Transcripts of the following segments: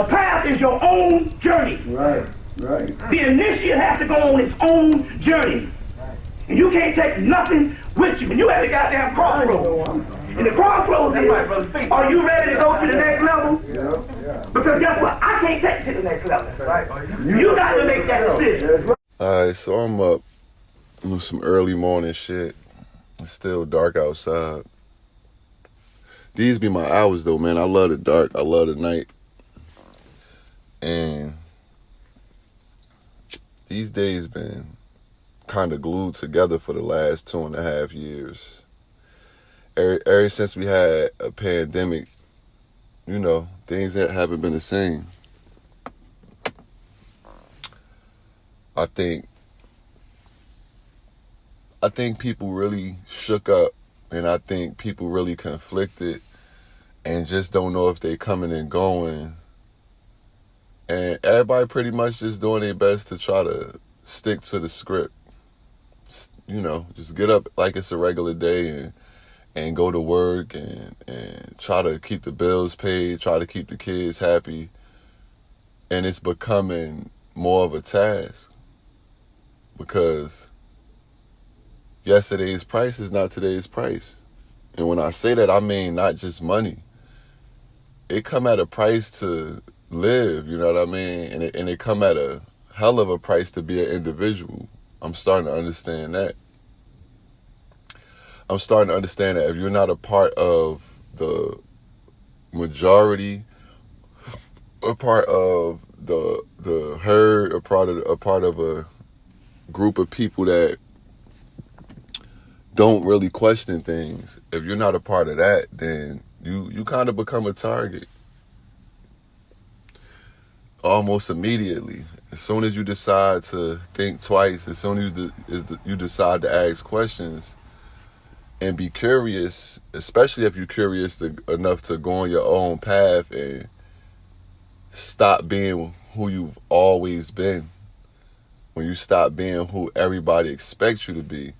The path is your own journey. Right. The initiate has to go on its own journey. And you can't take nothing with you. And you at the goddamn crossroads. And the crossroads is, are you ready to go to the next level? Yeah. Because guess what? I can't take you to the next level. Right? You got to make that decision. Alright, so I'm up with some early morning shit. It's still dark outside. These be my hours though, man. I love the dark. I love the night. And these days been kind of glued together for the last 2.5 years. Ever since we had a pandemic, you know, things that haven't been the same. I think people really shook up, and I think people really conflicted and just don't know if they coming and going. And everybody pretty much just doing their best to try to stick to the script. You know, just get up like it's a regular day and go to work and try to keep the bills paid, try to keep the kids happy. And it's becoming more of a task because yesterday's price is not today's price. And when I say that, I mean not just money. It come at a price to live, you know what I mean? And it come at a hell of a price to be an individual. I'm starting to understand that. I'm starting to understand that if you're not a part of the majority, a part of the herd, a part of a group of people that don't really question things, if you're not a part of that, then you kind of become a target almost immediately. As soon as you decide to think twice, as soon as you decide to ask questions and be curious, especially if you're curious enough to go on your own path and stop being who you've always been, when you stop being who everybody expects you to be,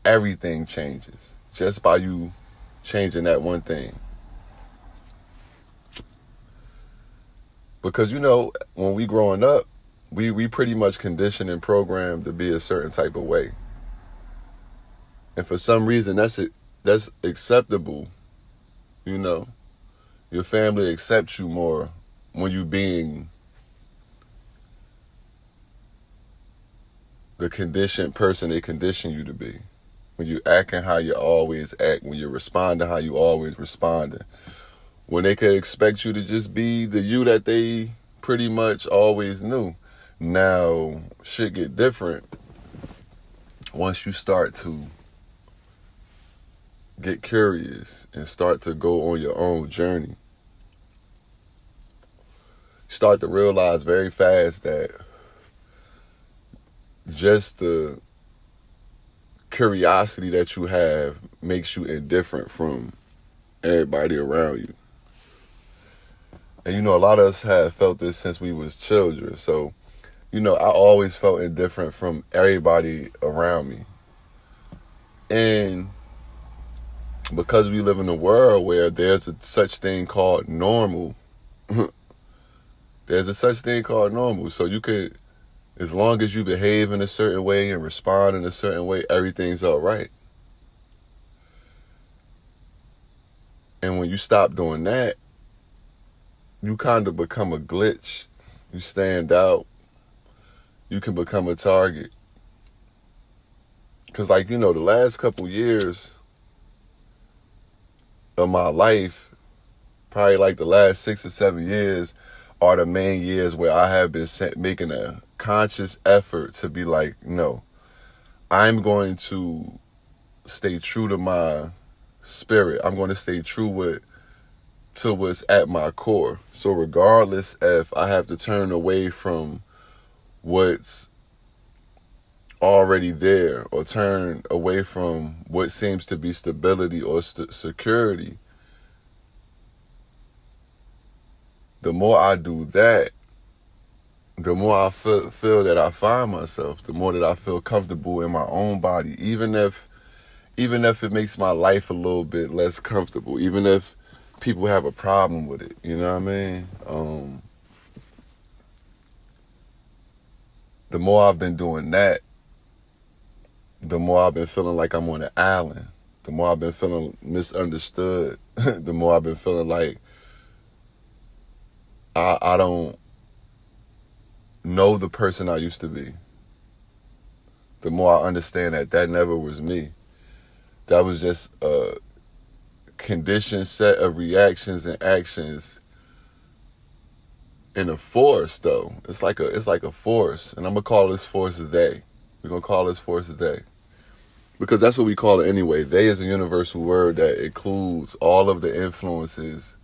everything changes just by you changing that one thing. Because, you know, when we growing up, we pretty much conditioned and programmed to be a certain type of way. And for some reason, that's acceptable, you know. Your family accepts you more when you being the conditioned person they condition you to be. When you acting how you always act, when you're responding how you always responding. When they could expect you to just be the you that they pretty much always knew. Now, shit get different once you start to get curious and start to go on your own journey. You start to realize very fast that just the curiosity that you have makes you indifferent from everybody around you. And, you know, a lot of us have felt this since we was children. So, you know, I always felt indifferent from everybody around me. And because we live in a world where there's a such thing called normal, there's a such thing called normal. So you could, as long as you behave in a certain way and respond in a certain way, everything's all right. And when you stop doing that, you kind of become a glitch. You stand out. You can become a target. Because, like, you know, the last couple years of my life, probably like the last 6 or 7 years, are the main years where I have been making a conscious effort to be like, no, I'm going to stay true to my spirit. I'm going to stay true to what's at my core. So regardless if I have to turn away from what's already there or turn away from what seems to be stability or security, the more I do that, the more I feel that I find myself, the more that I feel comfortable in my own body, even if it makes my life a little bit less comfortable, even if people have a problem with it, you know what I mean? the more I've been doing that, the more I've been feeling like I'm on an island. The more I've been feeling misunderstood. The more I've been feeling like I don't know the person I used to be. The more I understand that never was me. That was just a conditioned set of reactions and actions in a force, though. It's like a force, and I'm gonna call this force they. We're gonna call this force they, because that's what we call it anyway. They is a universal word that includes all of the influences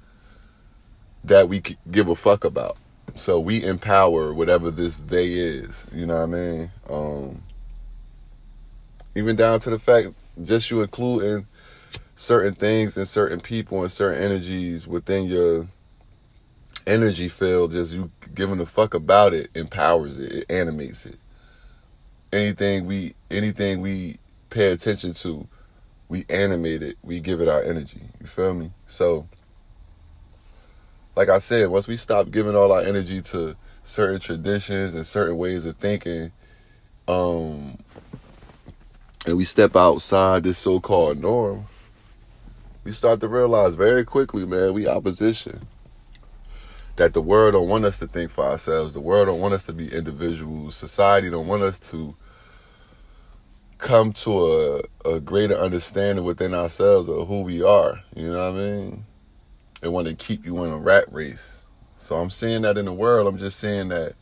that we give a fuck about. So we empower whatever this they is. You know what I mean? Even down to the fact, just you including certain things and certain people and certain energies within your energy field, just you giving a fuck about it empowers it, it animates it. Anything we pay attention to, we animate it, we give it our energy. You feel me? So, like I said, once we stop giving all our energy to certain traditions and certain ways of thinking, and we step outside this so-called norm, we start to realize very quickly, man, we opposition. That the world don't want us to think for ourselves. The world don't want us to be individuals. Society don't want us to come to a greater understanding within ourselves of who we are. You know what I mean? They want to keep you in a rat race. So I'm seeing that in the world. I'm just saying that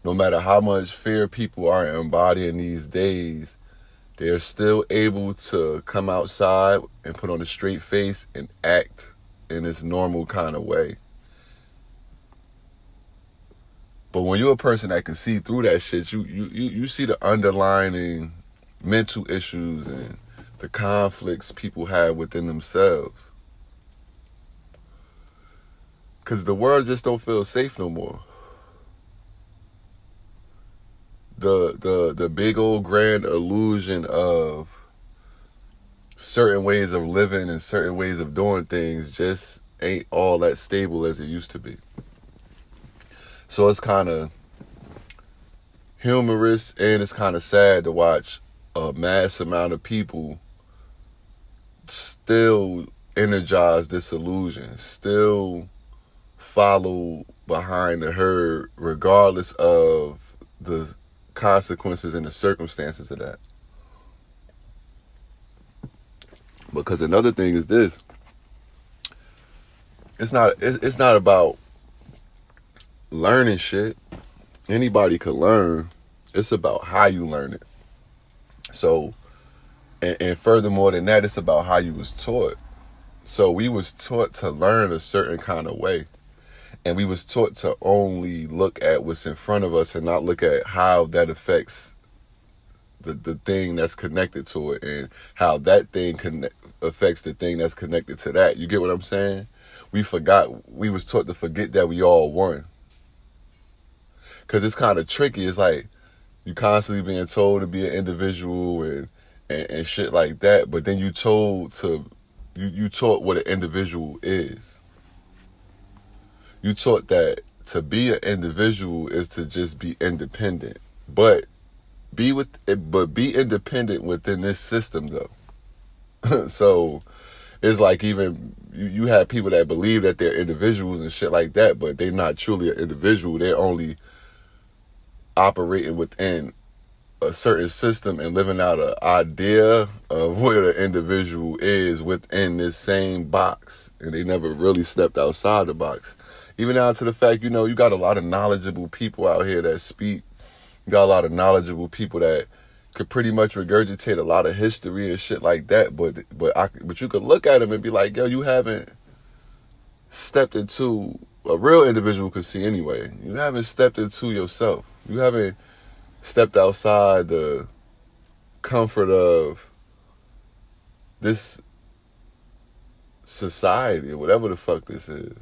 no matter how much fear people are embodying these days, they're still able to come outside and put on a straight face and act in this normal kind of way. But when you're a person that can see through that shit, you see the underlying mental issues and the conflicts people have within themselves. Because the world just don't feel safe no more. The big old grand illusion of certain ways of living and certain ways of doing things just ain't all that stable as it used to be. So it's kind of humorous and it's kind of sad to watch a mass amount of people still energize this illusion, still follow behind the herd regardless of the consequences and the circumstances of that. Because another thing is this. It's not about learning shit. Anybody could learn. It's about how you learn it. So, and furthermore than that, it's about how you was taught. So we was taught to learn a certain kind of way. And we was taught to only look at what's in front of us and not look at how that affects the thing that's connected to it and how that thing affects the thing that's connected to that. You get what I'm saying? We was taught to forget that we all one. Because it's kind of tricky. It's like you constantly being told to be an individual and shit like that. But then you taught what an individual is. You taught that to be an individual is to just be independent. But be independent within this system though. So it's like even you have people that believe that they're individuals and shit like that, but they're not truly an individual. They're only operating within a certain system and living out an idea of what an individual is within this same box. And they never really stepped outside the box. Even down to the fact, you got a lot of knowledgeable people out here that speak. You got a lot of knowledgeable people that could pretty much regurgitate a lot of history and shit like that. But you could look at them and be like, yo, you haven't stepped into, a real individual could see anyway. You haven't stepped into yourself. You haven't stepped outside the comfort of this society or whatever the fuck this is.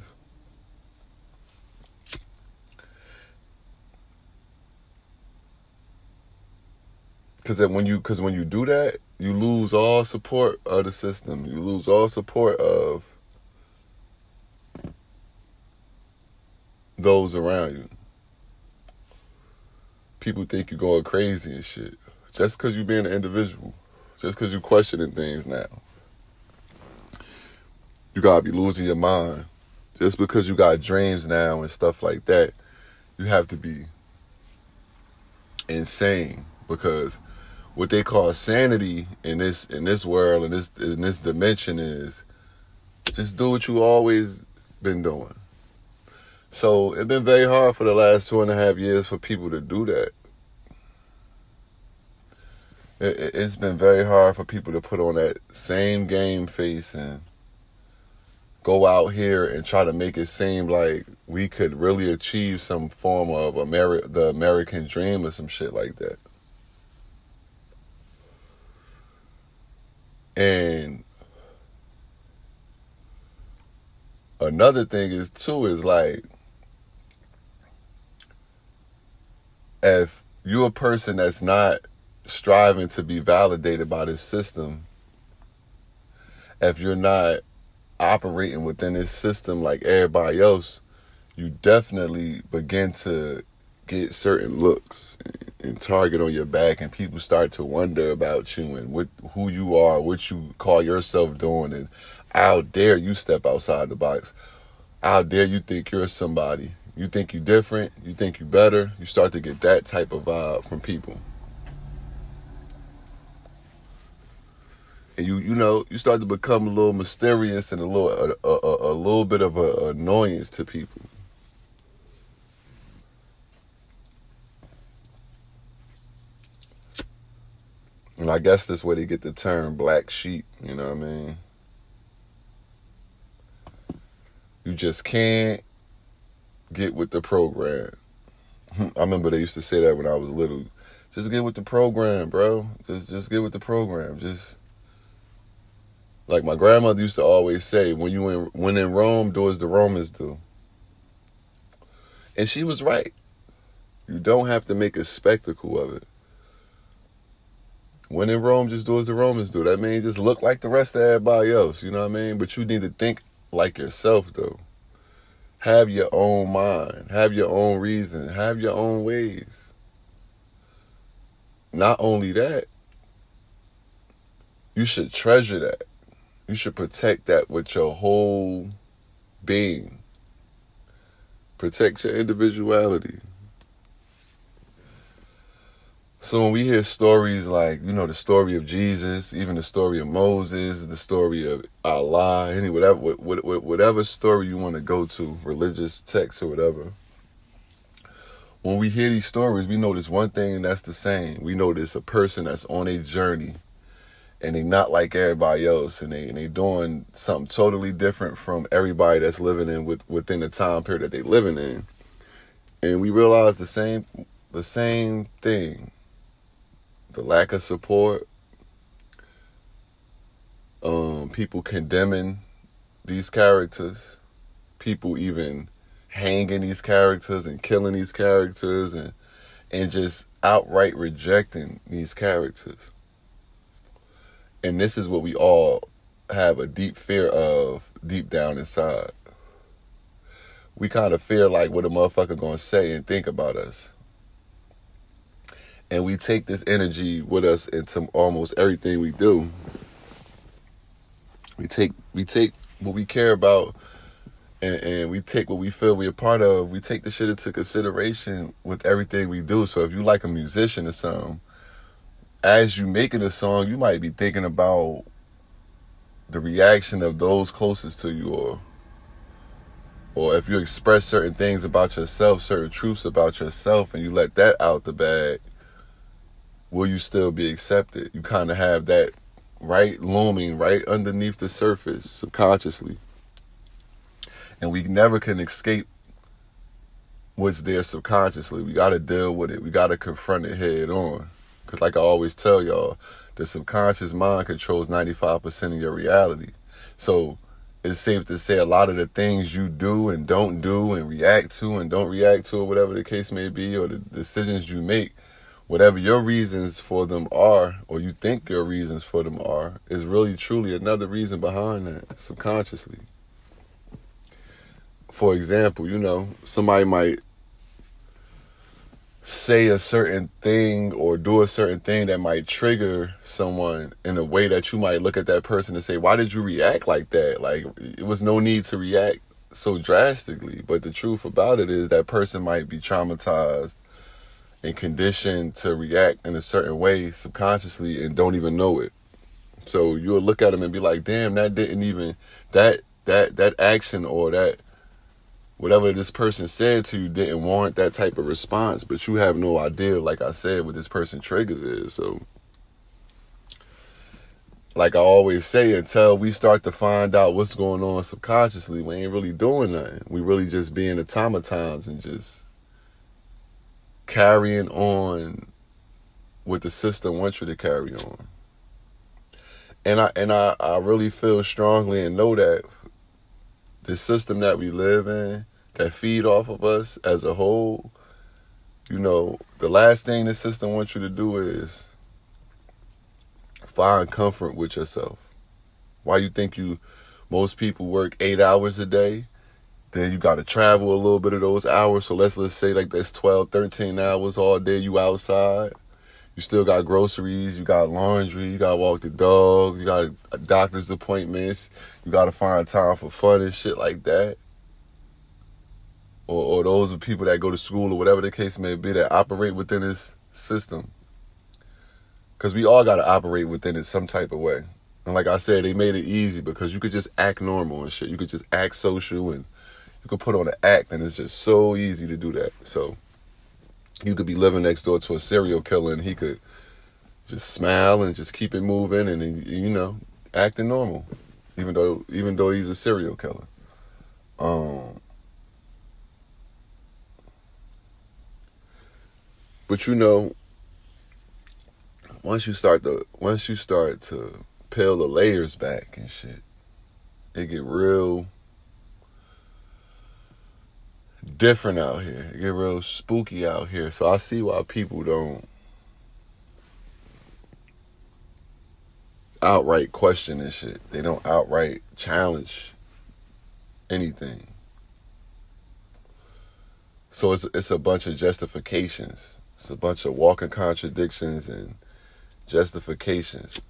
Because when you do that, you lose all support of the system. You lose all support of those around you. people think you're going crazy and shit. Just because you being an individual. Just because you questioning things now. You gotta be losing your mind. Just because you got dreams now and stuff like that, you have to be insane. Because what they call sanity in this world, in this dimension, is just do what you always been doing. So it's been very hard for the last 2.5 years for people to do that. It's been very hard for people to put on that same game face and go out here and try to make it seem like we could really achieve some form of the American dream or some shit like that. And another thing is like, if you're a person that's not striving to be validated by this system, if you're not operating within this system like everybody else, you definitely begin to get certain looks and target on your back, and people start to wonder about you and who you are, what you call yourself doing, and how dare you step outside the box. How dare you think you're somebody. You think you're different, you think you're better. You start to get that type of vibe from people. And you start to become a little mysterious and a little bit of an annoyance to people. And I guess that's where they get the term black sheep, you know what I mean? You just can't get with the program. I remember they used to say that when I was little. Just get with the program, bro. Just get with the program. Just like my grandmother used to always say, when in Rome, do as the Romans do. And she was right. You don't have to make a spectacle of it. When in Rome, just do as the Romans do. That means just look like the rest of everybody else, you know what I mean? But you need to think like yourself, though. Have your own mind. Have your own reason. Have your own ways. Not only that, you should treasure that. You should protect that with your whole being. Protect your individuality. So when we hear stories like, the story of Jesus, even the story of Moses, the story of Allah, whatever story you want to go to, religious texts or whatever, when we hear these stories, we notice one thing, and that's the same. We notice a person that's on a journey, and they not like everybody else, and they doing something totally different from everybody that's living within the time period that they living in. And we realize the same thing. The lack of support, people condemning these characters, people even hanging these characters and killing these characters, and just outright rejecting these characters. And this is what we all have a deep fear of deep down inside. We kind of fear like what a motherfucker gonna say and think about us. And we take this energy with us into almost everything we do. We take what we care about, and we take what we feel we're a part of. We take the shit into consideration with everything we do. So if you like a musician or something, as you making a song, you might be thinking about the reaction of those closest to you, or if you express certain things about yourself, certain truths about yourself, and you let that out the bag, will you still be accepted? You kind of have that looming right underneath the surface subconsciously. And we never can escape what's there subconsciously. We got to deal with it. We got to confront it head on. Because like I always tell y'all, the subconscious mind controls 95% of your reality. So it's safe to say a lot of the things you do and don't do and react to and don't react to, or whatever the case may be, or the decisions you make, whatever your reasons for them are, or you think your reasons for them are, is really truly another reason behind that, subconsciously. For example, somebody might say a certain thing or do a certain thing that might trigger someone in a way that you might look at that person and say, why did you react like that? Like, it was no need to react so drastically. But the truth about it is that person might be traumatized and conditioned to react in a certain way subconsciously and don't even know it. So you'll look at them and be like, damn, that didn't even, that action or that whatever this person said to you didn't warrant that type of response, but you have no idea, like I said, what this person triggers is. So, like I always say, until we start to find out what's going on subconsciously, we ain't really doing nothing. We really just being automatons and just carrying on what the system wants you to carry on. And I really feel strongly and know that the system that we live in, that feed off of us as a whole, you know, the last thing the system wants you to do is find comfort with yourself. Why you think most people work 8 hours a day, then you got to travel a little bit of those hours. So let's say like that's 12, 13 hours all day you outside. You still got groceries, you got laundry, you got to walk the dog, you got doctor's appointments, you got to find time for fun and shit like that. Or those are people that go to school or whatever the case may be that operate within this system. Because we all got to operate within it some type of way. And like I said, they made it easy because you could just act normal and shit. You could just act social and you could put on an act, and it's just so easy to do that. So you could be living next door to a serial killer and he could just smile and just keep it moving and, you know, acting normal, even though he's a serial killer. But you know, once you start to peel the layers back and shit, it get real different out here. It get real spooky out here. So I see why people don't outright question this shit. They don't outright challenge anything. So it's a bunch of justifications. It's a bunch of walking contradictions and justifications.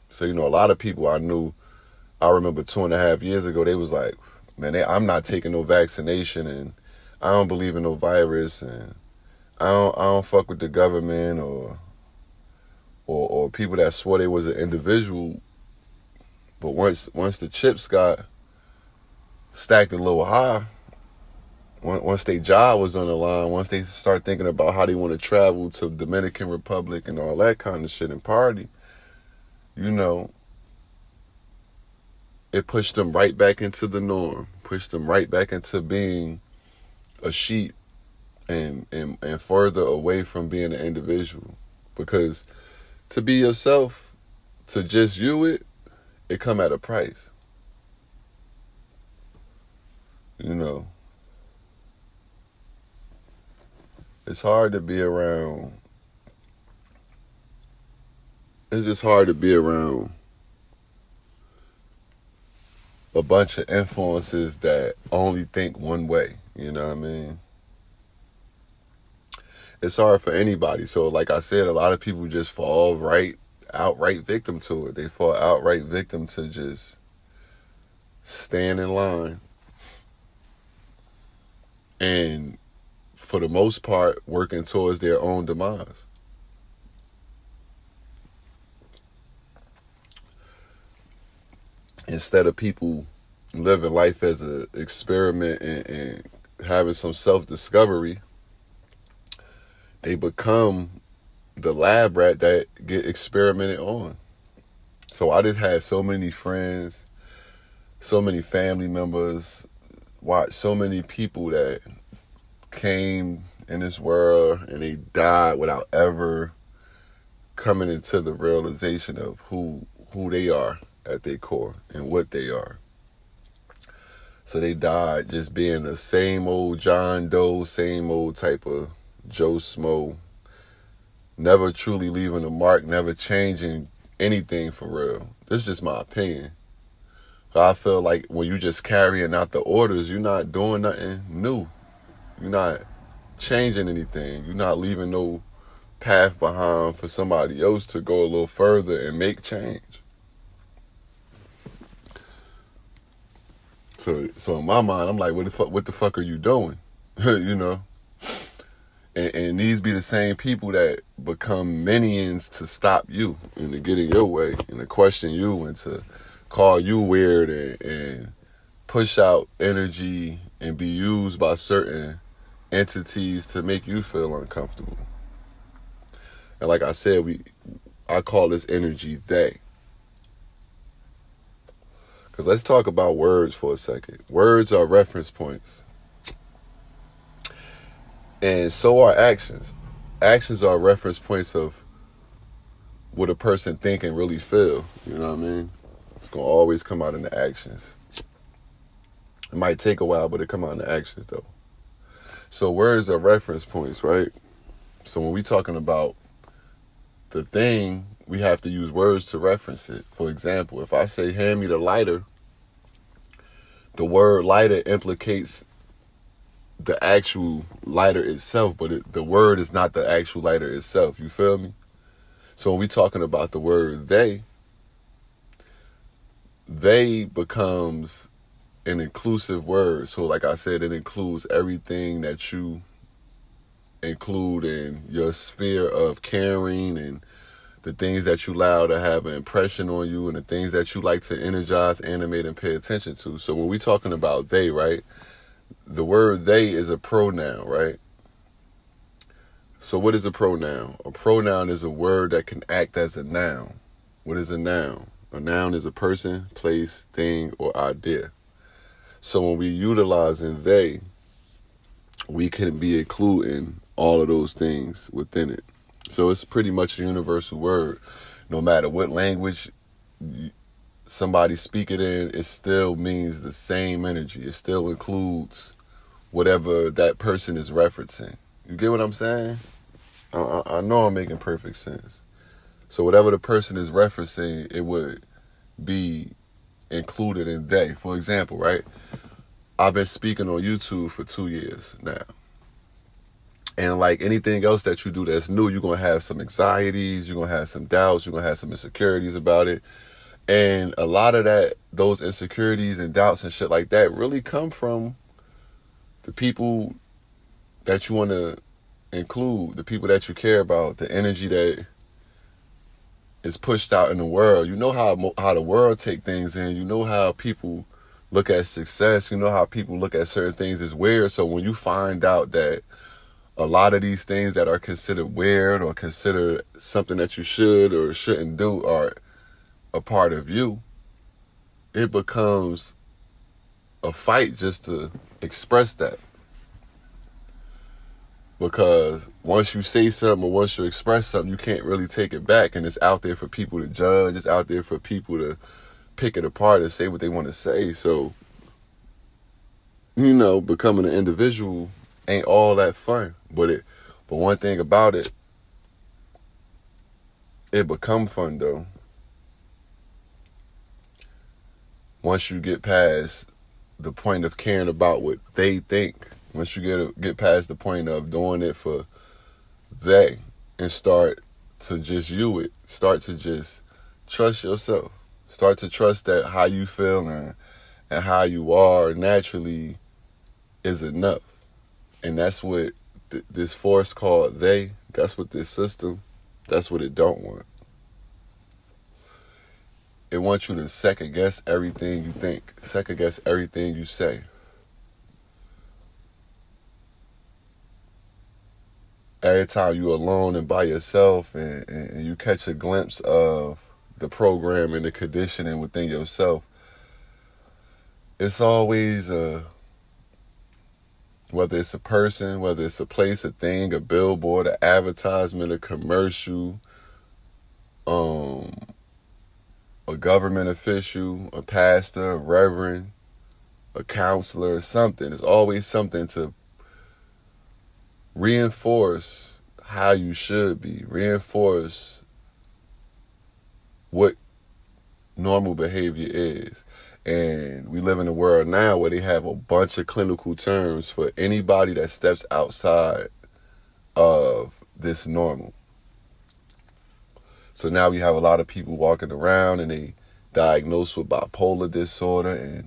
So, you know, a lot of people I remember 2.5 years ago, they was like, man, I'm not taking no vaccination and I don't believe in no virus and I don't fuck with the government or people that swore they was an individual. But once the chips got stacked a little high, once their job was on the line, once they start thinking about how they want to travel to Dominican Republic and all that kind of shit and party, you know, it pushed them right back into the norm, pushed them right back into being a sheep and further away from being an individual. Because to be yourself, to just you it come at a price. You know, it's hard to be around. It's just hard to be around a bunch of influences that only think one way. You know what I mean? It's hard for anybody. So like I said, a lot of people just fall outright victim to it. They fall outright victim to just stand in line. And for the most part, working towards their own demise. Instead of people living life as an experiment and having some self-discovery, they become the lab rat that get experimented on. So I just had so many friends, so many family members, watched so many people that came in this world and they died without ever coming into the realization of who they are at their core and what they are. So they died just being the same old John Doe, same old type of Joe Smo, never truly leaving a mark, never changing anything for real. This is just my opinion. I feel like when you just carrying out the orders, you're not doing nothing new. You're not changing anything. You're not leaving no path behind for somebody else to go a little further and make change. So in my mind, I'm like, what the fuck are you doing? You know? And these be the same people that become minions to stop you and to get in your way and to question you and to call you weird and push out energy and be used by certain entities to make you feel uncomfortable. And like I said, I call this energy they. Because let's talk about words for a second. Words are reference points. And so are actions. Actions are reference points of what a person think and really feel. You know what I mean? It's going to always come out in the actions. It might take a while, but it come out in the actions, though. So words are reference points, right? So when we talking about the thing, we have to use words to reference it. For example, if I say, hand me the lighter, the word lighter implicates the actual lighter itself, but the word is not the actual lighter itself. You feel me? So when we talking about the word they becomes an inclusive word. So like I said, it includes everything that you include in your sphere of caring and the things that you allow to have an impression on you and the things that you like to energize, animate, and pay attention to. So when we talking about they, right? The word they is a pronoun, right? So what is a pronoun? A pronoun is a word that can act as a noun. What is a noun? A noun is a person, place, thing, or idea. So when we utilizing they, we can be including all of those things within it. So it's pretty much a universal word. No matter what language somebody speak it in, it still means the same energy. It still includes whatever that person is referencing. You get what I'm saying? I know I'm making perfect sense. So whatever the person is referencing, it would be included in they. For example, right? I've been speaking on YouTube for 2 years now. And like anything else that you do that's new, you're going to have some anxieties, you're going to have some doubts, you're going to have some insecurities about it. And a lot of those insecurities and doubts and shit like that really come from the people that you want to include, the people that you care about, the energy that is pushed out in the world. You know how the world take things in. You know how people look at success. You know how people look at certain things as weird. So when you find out that a lot of these things that are considered weird or considered something that you should or shouldn't do are a part of you, it becomes a fight just to express that. Because once you say something or once you express something, you can't really take it back. And it's out there for people to judge. It's out there for people to pick it apart and say what they want to say. So, becoming an individual ain't all that fun. But one thing about it become fun though. Once you get past the point of caring about what they think, once you get past the point of doing it for they and start to just you it, start to just trust yourself, start to trust that how you feel and how you are naturally is enough. And that's what this force called they, that's what this system, that's what it don't want. It wants you to second guess everything you think, second guess everything you say. Every time you're alone and by yourself and you catch a glimpse of the program and the conditioning within yourself, it's always whether it's a person, whether it's a place, a thing, a billboard, an advertisement, a commercial, a government official, a pastor, a reverend, a counselor, something. It's always something to reinforce how you should be, reinforce what normal behavior is. And we live in a world now where they have a bunch of clinical terms for anybody that steps outside of this normal. So now we have a lot of people walking around and they diagnosed with bipolar disorder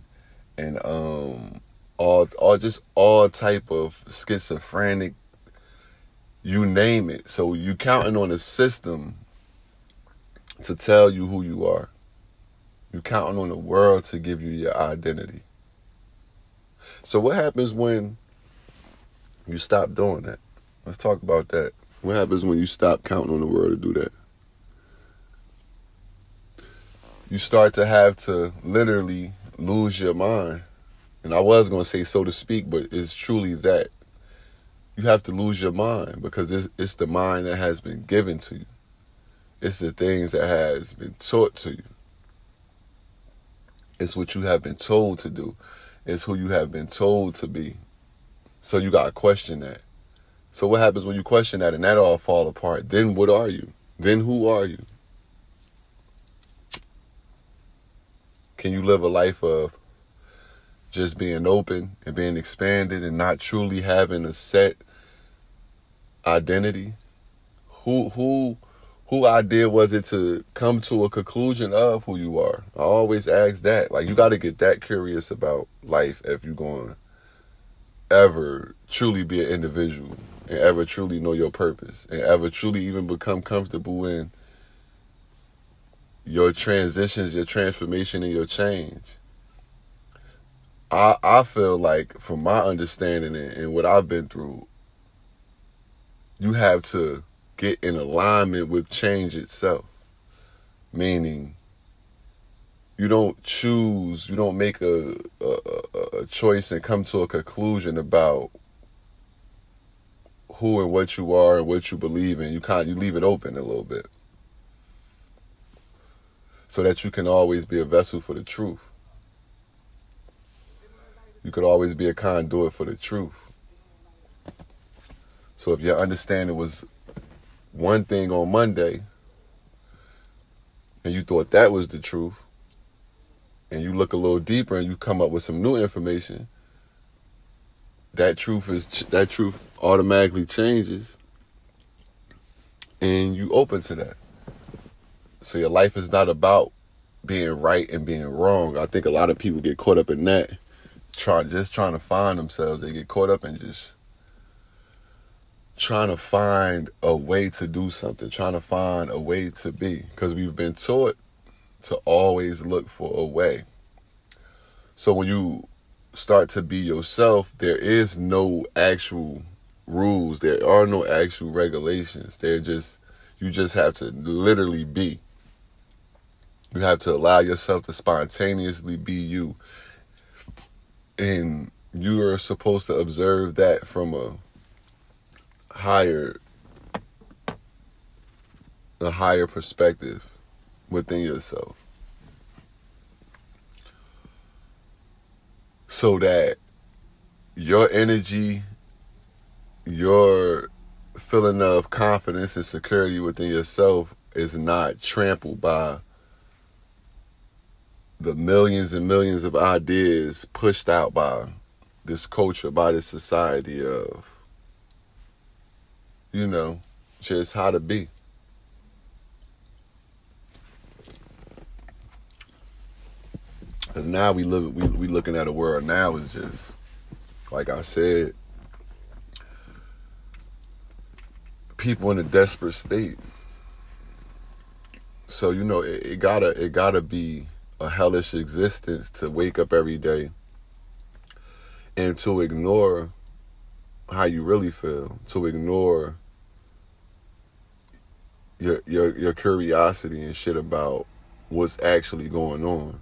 and all type of schizophrenic, you name it. So you counting on a system to tell you who you are. You counting on the world to give you your identity. So what happens when you stop doing that? Let's talk about that. What happens when you stop counting on the world to do that? You start to have to literally lose your mind. And I was going to say so to speak, but it's truly that. You have to lose your mind because it's the mind that has been given to you. It's the things that has been taught to you. It's what you have been told to do. It's who you have been told to be. So you got to question that. So what happens when you question that and that all fall apart? Then what are you? Then who are you? Can you live a life of just being open and being expanded and not truly having a set identity? Who idea was it to come to a conclusion of who you are? I always ask that. Like, you got to get that curious about life if you're going to ever truly be an individual and ever truly know your purpose and ever truly even become comfortable in your transitions, your transformation, and your change. I feel like, from my understanding and what I've been through, you have to get in alignment with change itself. Meaning, you don't choose, you don't make a choice and come to a conclusion about who and what you are and what you believe in. You leave it open a little bit, so that you can always be a vessel for the truth. You could always be a conduit for the truth. So if your understanding was one thing on Monday, and you thought that was the truth, and you look a little deeper and you come up with some new information, that truth automatically changes, and you open to that. So your life is not about being right and being wrong. I think a lot of people get caught up in that, trying to find themselves. They get caught up in just trying to find a way to do something, trying to find a way to be, because we've been taught to always look for a way. So when you start to be yourself, there is no actual rules. There are no actual regulations. You just have to literally be. You have to allow yourself to spontaneously be you. And you are supposed to observe that from a higher perspective within yourself, so that your energy, your feeling of confidence and security within yourself is not trampled by the millions and millions of ideas pushed out by this culture, by this society of, just how to be. Because now we looking at a world now is just, like I said, people in a desperate state. So, it gotta be a hellish existence to wake up every day and to ignore how you really feel, to ignore your curiosity and shit about what's actually going on.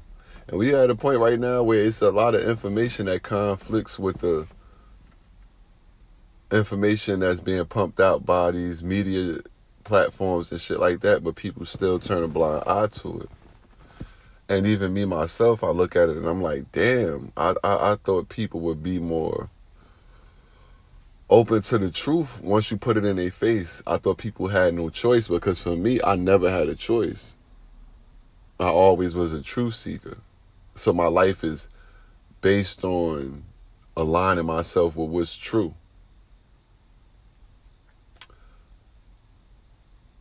And we are at a point right now where it's a lot of information that conflicts with the information that's being pumped out by these media platforms and shit like that, but people still turn a blind eye to it. And even me, myself, I look at it and I'm like, damn, I thought people would be more open to the truth once you put it in their face. I thought people had no choice, because for me, I never had a choice. I always was a truth seeker. So my life is based on aligning myself with what's true.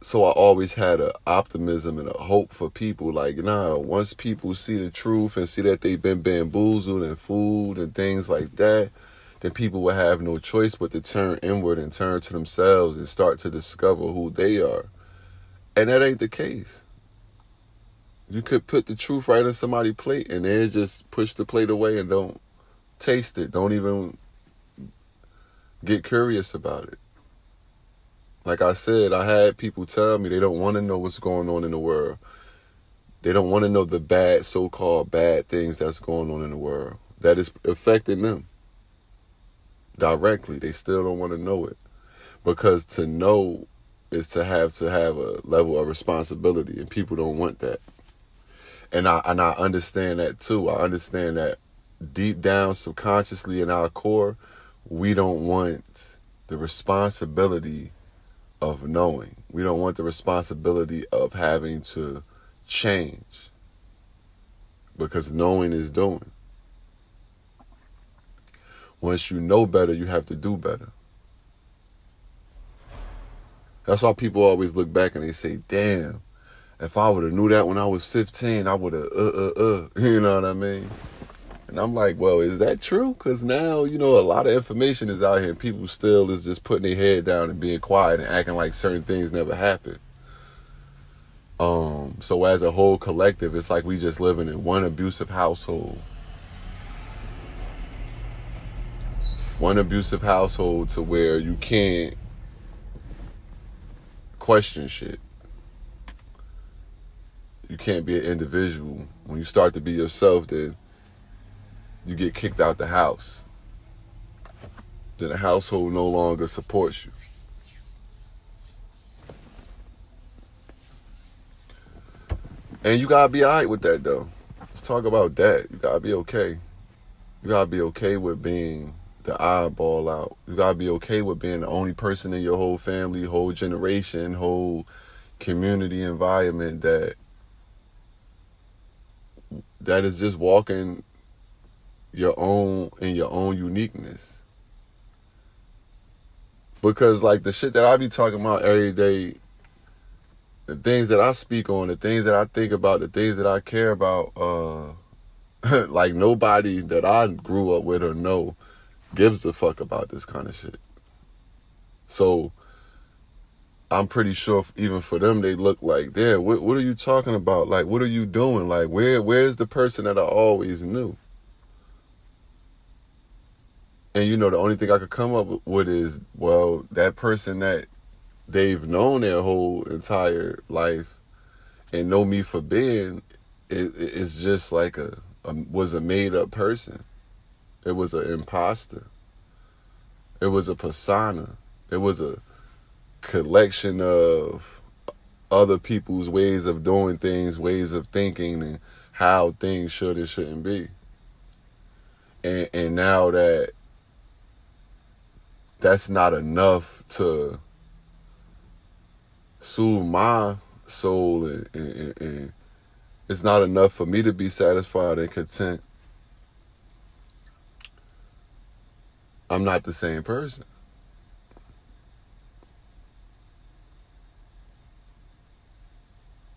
So I always had an optimism and a hope for people. Like, nah, once people see the truth and see that they've been bamboozled and fooled and things like that, then people will have no choice but to turn inward and turn to themselves and start to discover who they are. And that ain't the case. You could put the truth right on somebody's plate and they just push the plate away and don't taste it. Don't even get curious about it. Like I said, I had people tell me they don't want to know what's going on in the world. They don't want to know the bad, so-called bad things that's going on in the world that is affecting them directly. They still don't want to know it, because to know is to have a level of responsibility, and people don't want that. And I understand that too. I understand that deep down, subconsciously in our core, we don't want the responsibility of knowing. We don't want the responsibility of having to change, because knowing is doing. Once you know better, you have to do better. That's why people always look back and they say, damn, if I would have knew that when I was 15, I would have, you know what I mean? And I'm like, well, is that true? Because now, a lot of information is out here and people still is just putting their head down and being quiet and acting like certain things never happened. So as a whole collective, it's like we just living in one abusive household. One abusive household to where you can't question shit. You can't be an individual. When you start to be yourself, then you get kicked out the house. Then the household no longer supports you. And you gotta be alright with that, though. Let's talk about that. You gotta be okay. You gotta be okay with being the eyeball out. You gotta be okay with being the only person in your whole family, whole generation, whole community environment that is just walking your own uniqueness. Because like the shit that I be talking about every day, the things that I speak on, the things that I think about, the things that I care about, like nobody that I grew up with or know gives a fuck about this kind of shit. So I'm pretty sure even for them, they look like, damn, what are you talking about? Like, what are you doing? Like, where's the person that I always knew? And the only thing I could come up with is, well, that person that they've known their whole entire life and know me for being is just like was a made up person. It was an imposter. It was a persona. It was a collection of other people's ways of doing things, ways of thinking, and how things should and shouldn't be. And now that's not enough to soothe my soul, and it's not enough for me to be satisfied and content. I'm not the same person.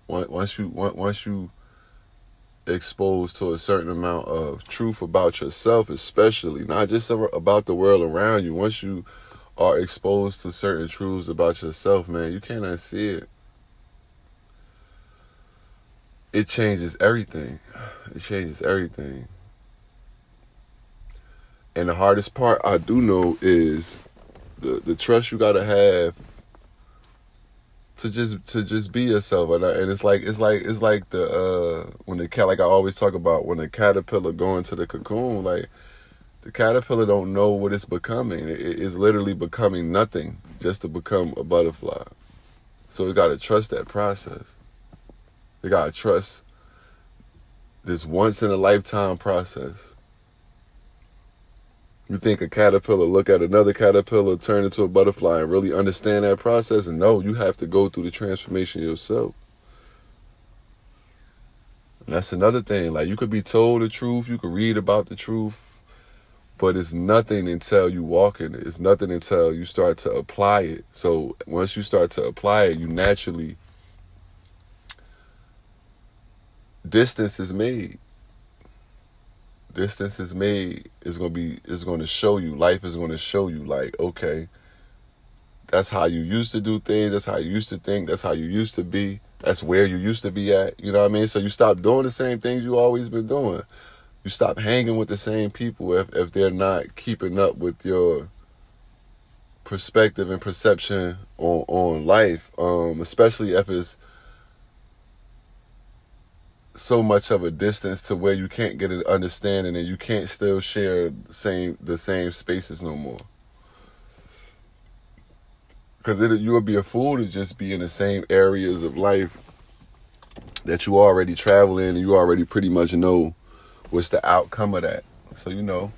Once you exposed to a certain amount of truth about yourself, especially, not just about the world around you, once you are exposed to certain truths about yourself, man, you can't unsee it. It changes everything. It changes everything. And the hardest part I do know is the trust you gotta have to just be yourself. And it's like the when the cat, like I always talk about, when the caterpillar go into the cocoon, like the caterpillar don't know what it's becoming. It's literally becoming nothing just to become a butterfly. So you gotta trust that process. You gotta trust this once in a lifetime process. You think a caterpillar look at another caterpillar turn into a butterfly and really understand that process? And no, you have to go through the transformation yourself. And that's another thing. Like, you could be told the truth, you could read about the truth, but it's nothing until you walk in it. It's nothing until you start to apply it. So once you start to apply it, you naturally, distance is made. Distance is made. It's going to show you. Life is going to show you, like, okay, that's how you used to do things. That's how you used to think. That's how you used to be. That's where you used to be at. You know what I mean? So you stop doing the same things you always been doing. You stop hanging with the same people if they're not keeping up with your perspective and perception on life, especially if it's so much of a distance to where you can't get an understanding and you can't still share the same spaces no more. Because you would be a fool to just be in the same areas of life that you already travel in and you already pretty much know what's the outcome of that. So, you know,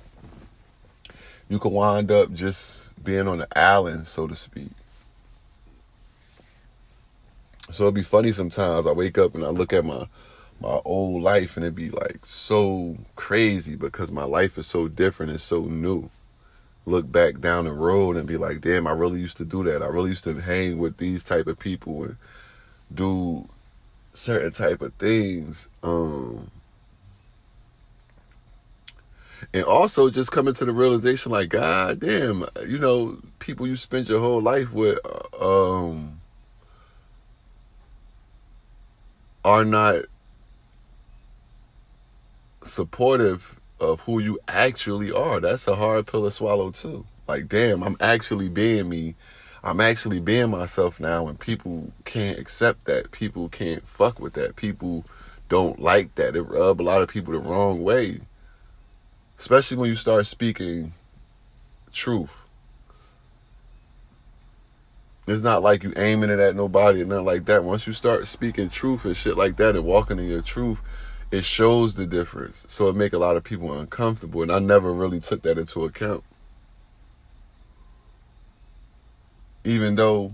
you could wind up just being on the island, so to speak. So it'd be funny sometimes. I wake up and I look at my old life and it'd be like so crazy because my life is so different and so new. Look back down the road and be like, damn, I really used to do that. I really used to hang with these type of people and do certain type of things. And also just coming to the realization, like, God damn, you know, people you spend your whole life with are not supportive of who you actually are. That's a hard pill to swallow too. Like, damn, I'm actually being me. I'm actually being myself now, and people can't accept that. People can't fuck with that. People don't like that. It rub a lot of people the wrong way. Especially when you start speaking truth. It's not like you aiming it at nobody or nothing like that. Once you start speaking truth and shit like that and walking in your truth, it shows the difference. So it make a lot of people uncomfortable. And I never really took that into account. Even though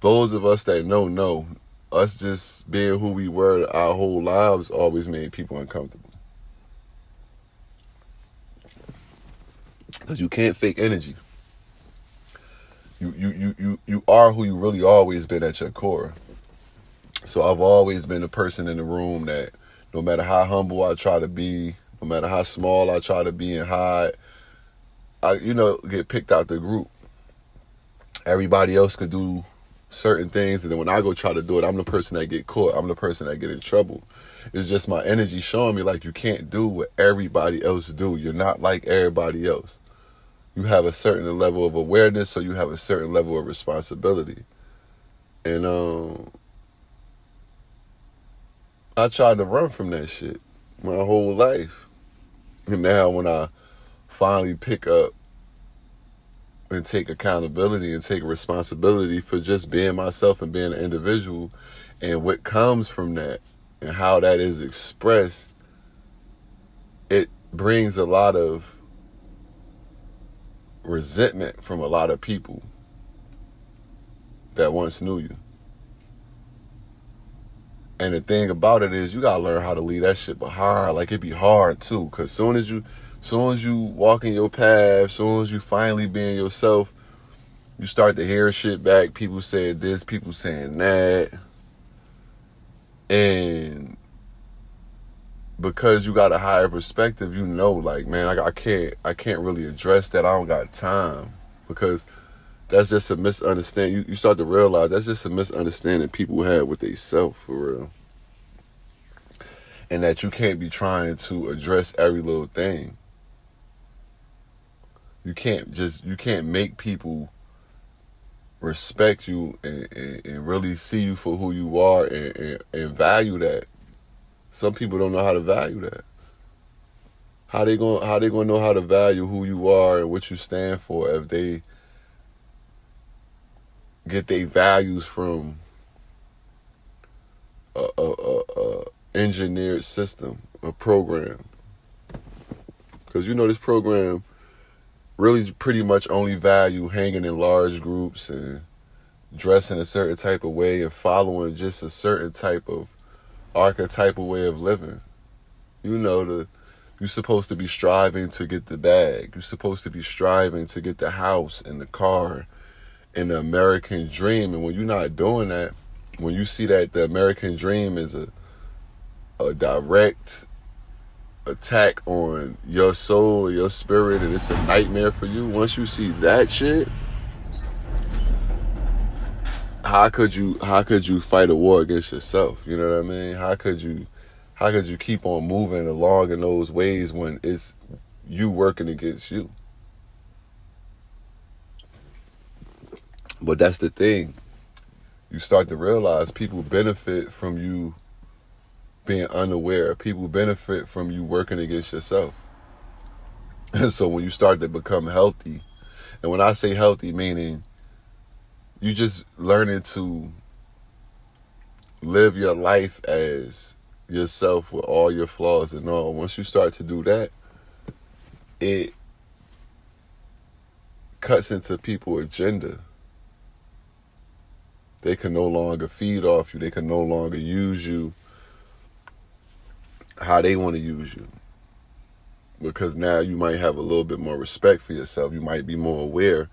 those of us that know, us just being who we were our whole lives always made people uncomfortable. Because you can't fake energy. You are who you really always been at your core. So I've always been a person in the room that no matter how humble I try to be, no matter how small I try to be and hide, I, get picked out the group. Everybody else could do certain things, and then when I go try to do it, I'm the person that get caught. I'm the person that get in trouble. It's just my energy showing me, like, you can't do what everybody else do. You're not like everybody else. You have a certain level of awareness, so you have a certain level of responsibility. And I tried to run from that shit my whole life. And now when I finally pick up and take accountability and take responsibility for just being myself and being an individual and what comes from that and how that is expressed, it brings a lot of resentment from a lot of people that once knew you. And the thing about it is, you gotta learn how to leave that shit behind. Like, it be hard too, cause soon as you walk in your path, soon as you finally being yourself, you start to hear shit back. People saying this, people saying that, and because you got a higher perspective, like, man, I can't really address that. I don't got time, because that's just a misunderstanding. You start to realize that's just a misunderstanding people have with themselves, for real. And that you can't be trying to address every little thing. You can't make people respect you and really see you for who you are and value that. Some people don't know how to value that. How they gonna know how to value who you are and what you stand for if they get their values from a engineered system, a program? Because this program really pretty much only value hanging in large groups and dressing a certain type of way and following just a certain type of archetypal way of living. You're supposed to be striving to get the bag. You're supposed to be striving to get the house and the car and the American dream. And when you're not doing that, when you see that the American dream is a direct attack on your soul and your spirit, and it's a nightmare for you, once you see that shit, how could you fight a war against yourself? You know what I mean? How could you keep on moving along in those ways when it's you working against you? But that's the thing. You start to realize people benefit from you being unaware. People benefit from you working against yourself. And so when you start to become healthy, and when I say healthy, meaning you just learning to live your life as yourself with all your flaws and all. Once you start to do that, it cuts into people's agenda. They can no longer feed off you. They can no longer use you how they want to use you. Because now you might have a little bit more respect for yourself. You might be more aware.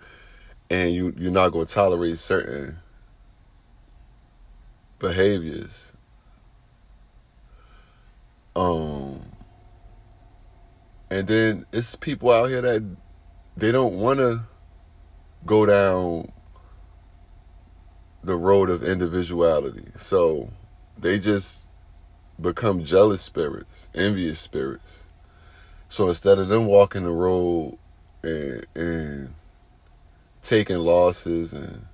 And you're not going to tolerate certain behaviors. And then it's people out here that they don't want to go down the road of individuality. So they just become jealous spirits, envious spirits. So instead of them walking the road and taking losses and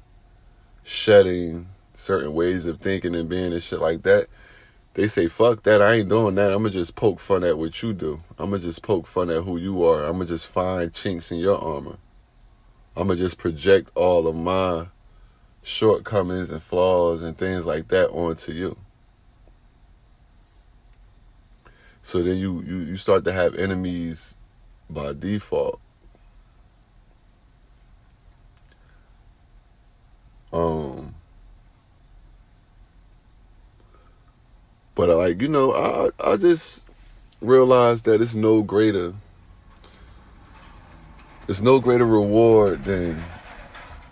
shedding certain ways of thinking and being and shit like that, they say, fuck that, I ain't doing that. I'm going to just poke fun at what you do. I'm going to just poke fun at who you are. I'm going to just find chinks in your armor. I'm going to just project all of my shortcomings and flaws and things like that onto you. So then you start to have enemies by default. But I just realized that it's no greater reward than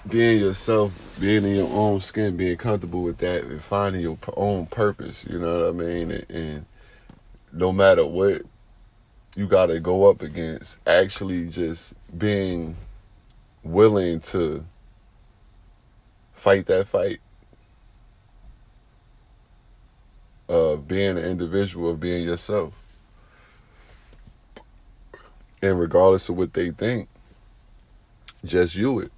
being yourself, being in your own skin, being comfortable with that, and finding your own purpose. You know what I mean? And no matter what you got to go up against, actually just being willing to fight that fight of being an individual, of being yourself. And regardless of what they think, just you it.